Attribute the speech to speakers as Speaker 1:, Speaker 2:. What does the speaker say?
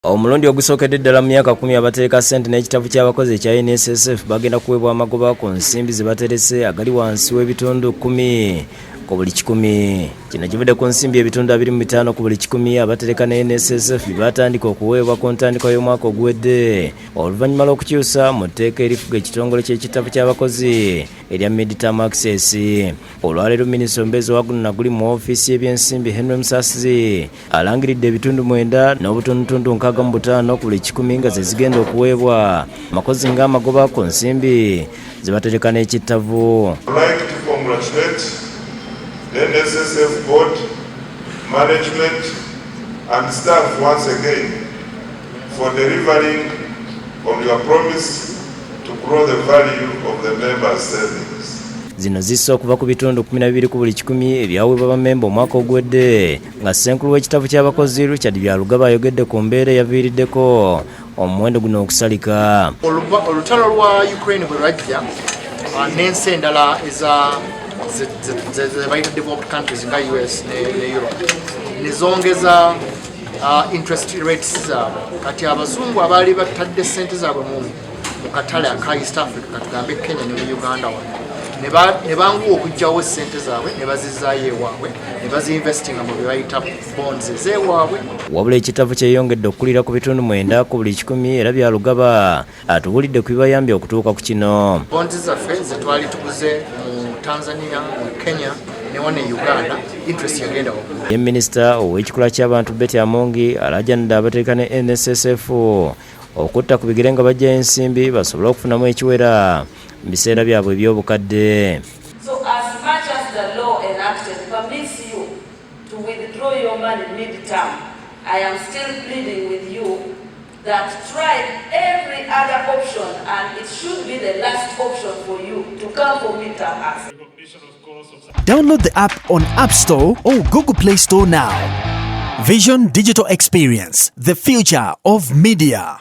Speaker 1: Omulundi ogusookedde ddala mu myaka 10 abatereka ssente n'ekitabu ky'abakozi ekya NSSF bagenda kuweebwa amagoba ku nsimbi ze baterese agali wansi w'ebitundu 10 ku buli 100. Kino kivudde ku nsimbi ebitundu 25 ku buli 100 abatereka ne NSSF batandika okuweebwa ku ntandikwa y'omwaka oguwedde oluvannyuma lw'okukyusa mu tteeka erifuga ekitongole ky'ekitabu ky'abakozi erya mid-term access. Olwaleero minisita omubeezi wa guno naguli mu ofiisi y'ebyensimbi Henry Musasizi alangiridde ebitundu 9 n'obutundutundu 65 ku buli 100 nga ze zigenda okuweebwa amakozi ng'amagoba ku nsimbi ze batereka n'ekitavu.
Speaker 2: The NSSF board, management and staff once again for delivering on your promise to grow the value of the members' savings.
Speaker 1: Zino zissa okuva ku bitundu 12 ku buli 10 ebyaweebwa bamemba omwaka ogwedde nga Ssenkulu w'ekitabu ky'abakozi Richard Byalugaba ayogedde ku mbeera eyaviiriddeko omuwendo guno okusalika.
Speaker 3: Olutalo lwa Ukraine bwe lwajja n'ensi endala the developed countries nga US ne Europe nizongeza interest rates zaabwe. Kati abazungu abaali batadde ssente zaabwe mu katale aka East Africa katugambe Kenya ne Uganda ne banguwa okugyawo ssente zaabwe ne bazizaayo ewaabwe ne bazinvestinga mu bye bayita bonds ez'ewaabwe.
Speaker 1: Wabula ekitavu kyeyongedde okukulira ku bitundu 9 ku buli 10 era Byalugaba atubuulidde ku bibayambye okutuuka ku kino.
Speaker 3: Bonds zaffe ze twali tuguze mu Tanzania, mu Kenya ne wane Uganda interest yagenda waggulu.
Speaker 1: Ye minisita ow'ekikula ky'abantu Betty Amongi alajanidde abatereka ne NSSF okutta ku bigere nga bajja ensimbi basobole okufunamu ekiwera mu biseera byabwe eby'obukadde.
Speaker 4: So as much as the law enacted permits you to withdraw your money mid-term, I am still pleading with you that try every other option and it should be the last option for you to come for mid-term access.
Speaker 5: Download the app on App Store or Google Play Store now. Vision Digital Experience, the future of media.